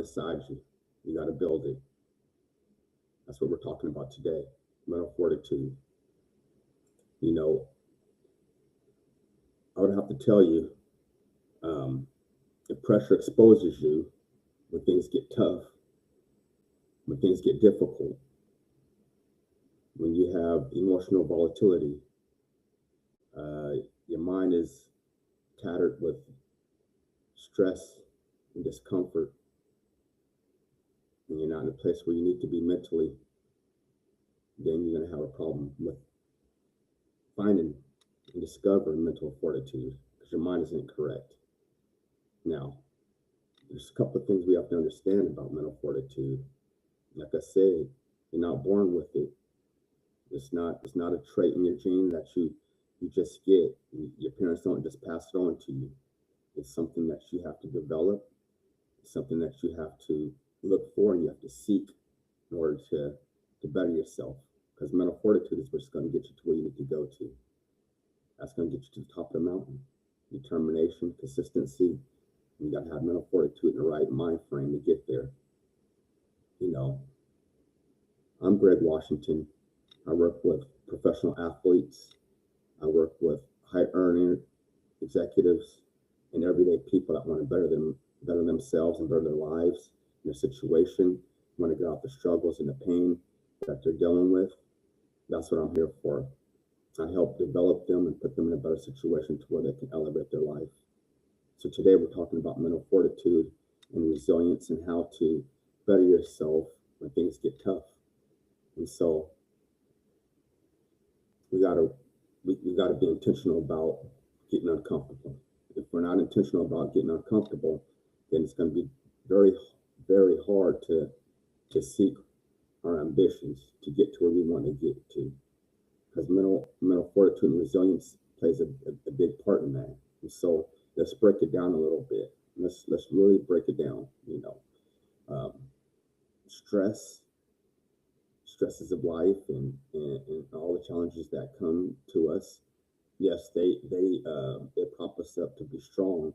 inside you. You got to build it. That's what we're talking about today. Mental fortitude. You know, I would have to tell you, if pressure exposes you, when things get tough, when things get difficult, when you have emotional volatility, your mind is tattered with stress and discomfort, and you're not in a place where you need to be mentally, then you're going to have a problem with finding and discovering mental fortitude because your mind isn't correct. Now, there's a couple of things we have to understand about mental fortitude. Like I said, you're not born with it. It's not a trait in your gene that you just get. Your parents don't just pass it on to you. It's something that you have to develop. It's something that you have to look for and you have to seek in order to better yourself. Because mental fortitude is what's going to get you to where you need to go to. That's going to get you to the top of the mountain. Determination, consistency. You got to have mental fortitude in the right mind frame to get there. You know, I'm Greg Washington. I work with professional athletes. I work with high earning executives and everyday people that want to better themselves and better their lives, their situation, want to get out the struggles and the pain that they're dealing with. That's what I'm here for. I help develop them and put them in a better situation to where they can elevate their life. So today we're talking about mental fortitude and resilience and how to better yourself when things get tough. And so we gotta be intentional about getting uncomfortable. If we're not intentional about getting uncomfortable, then it's going to be very, very hard to seek our ambitions to get to where we want to get to. Because mental fortitude and resilience plays a big part in that. And so let's break it down a little bit. Let's really break it down. You know, stresses of life and all the challenges that come to us. Yes, they prop us up to be strong,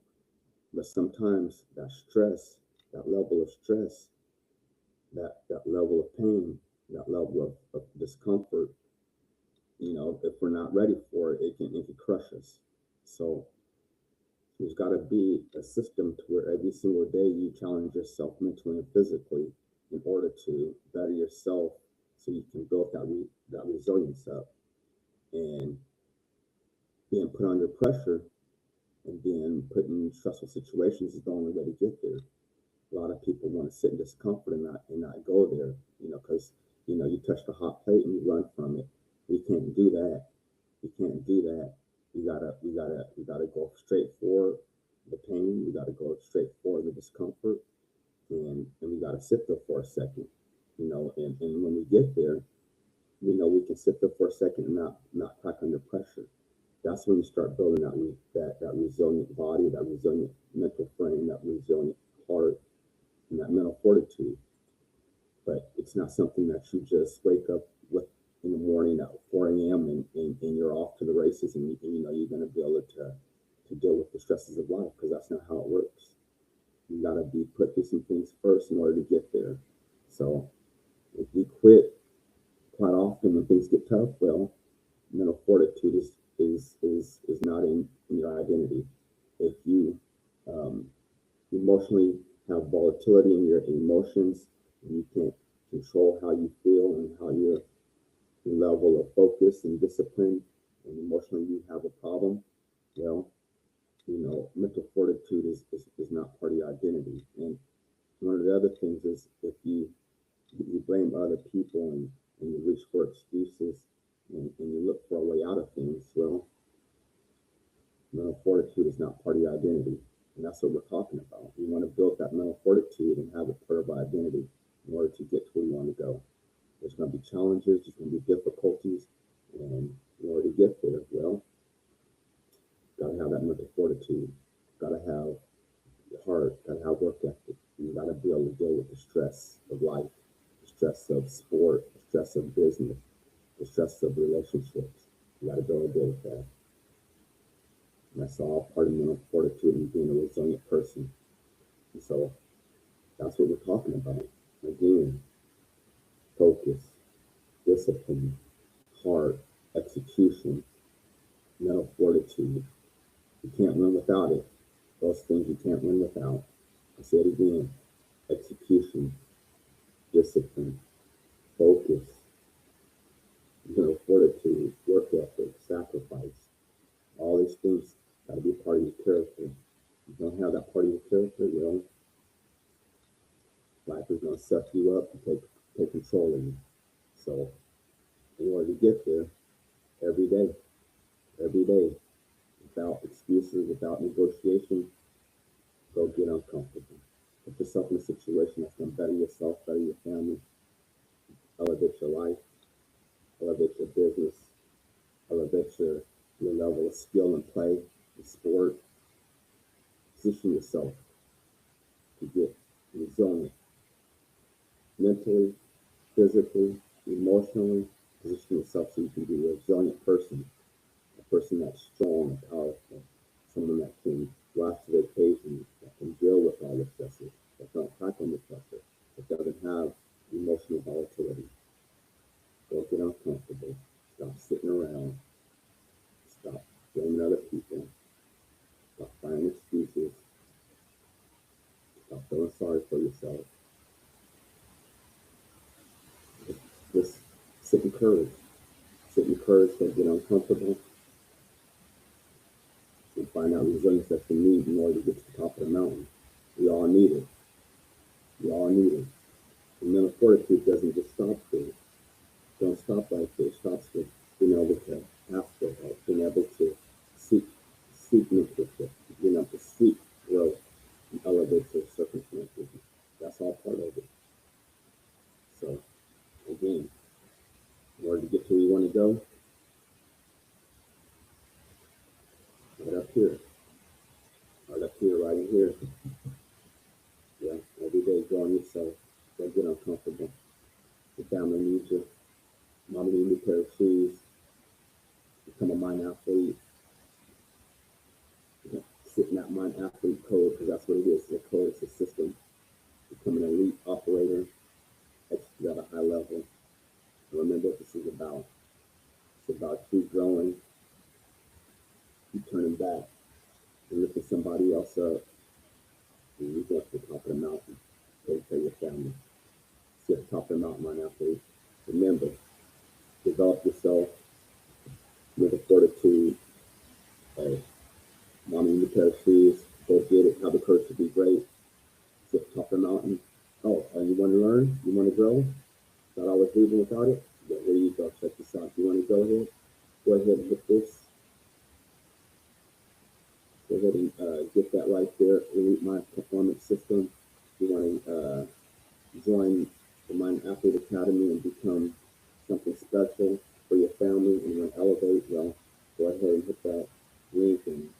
but sometimes that stress, that level of stress, that level of pain, that level of discomfort, you know, if we're not ready for it, it can crush us. So there's got to be a system to where every single day you challenge yourself mentally and physically in order to better yourself, so you can build that resilience up. And being put under pressure and being put in stressful situations is the only way to get there. A lot of people want to sit in discomfort and not go there, you know, because you touch the hot plate and you run from it. You can't do that. You can't do that. You gotta go straight for the pain. You gotta go straight for the discomfort, and we gotta sit there for a second, you know. And when we get there, we know we can sit there for a second and not crack under pressure. That's when you start building that resilient body, that resilient mental frame, that resilient heart, and that mental fortitude. But it's not something that you just wake up with in the morning at 4 a.m. and you're off to the races, and you know you're going to be able to deal with the stresses of life, because that's not how it works. You got to be put through some things first in order to get there. So if we quit quite often when things get tough, well, mental fortitude is not in your identity. If you emotionally have volatility in your emotions, and you can't control how you feel and how your level of focus and discipline, and emotionally you have a problem, well, you know, mental fortitude is not part of your identity. And one of the other things is, if you blame other people and you reach for excuses and you look for a way out of things, well, mental fortitude is not part of your identity. And that's what we're talking about. We want to build that mental fortitude and have it part of our identity in order to get to where we want to go. There's going to be challenges, there's going to be difficulties, and in order to get there, well, got to have that mental fortitude, got to have your heart, got to have work ethic. You got to be able to deal with the stress of life, the stress of sport, the stress of business, the stress of relationships. You got to be able to deal with that. And that's all part of mental fortitude and being a resilient person. And so that's what we're talking about. Again, focus, discipline, heart, execution, mental fortitude. You can't win without it. Those things you can't win without. I say it again. Execution, discipline, focus, fortitude, work ethic, sacrifice. All these things got to be part of your character. If you don't have that part of your character, life is going to suck you up and take control of you. So, in order to get there, every day, without excuses, without negotiation, go get uncomfortable. Put yourself in a situation that's going to better yourself, better your family, elevate your life, elevate your business, elevate your level of skill and play, in sport. Position yourself to get resilient mentally, physically, emotionally. Position yourself so you can be a resilient person, a person that's strong and powerful, someone that can rise to the occasion, that can deal with all the stresses, that don't crack on the pressure, that doesn't have emotional volatility. Don't get uncomfortable. Stop sitting around. Stop blaming other people. Stop finding excuses. Stop feeling sorry for yourself. Just sit in courage. Sit in courage, don't get uncomfortable, and find out resilience that you need in order to get to the top of the mountain. We all need it. We all need it. And mental fortitude doesn't just stop there. Don't stop right there. It stops with being able to ask for help, being able to seek mentorship, being able to seek growth and elevate your circumstances. That's all part of it. So again, in order to get to where you want to go, right up here, right in here. Yeah, every day growing yourself. Don't get uncomfortable. Your family needs you. Mama needs a new pair of shoes. Become a mind athlete. Sit in that mind athlete code because that's what it is. It's a code. It's a system. Become an elite operator. Execute at a high level. And remember what this is about. It's about keep growing, keep turning back, and lifting somebody else up. And you get to the top of the mountain. Take care of your family. Sit at the top of the mountain, mind athlete. Remember, develop yourself with a fortitude. Hey, mommy need a pair of shoes. Go get it. Have the courage to be great. Sit at the top of the mountain. Oh, you want to learn? You want to grow? Not always leaving without it? Yeah, here you go. Check this out. You want to go ahead? Go ahead and hit this. Go ahead and get that right there. Elite Mind Performance System. You want to join the Mind Athlete Academy and become something special for your family and you want to elevate, well, go ahead and hit that link and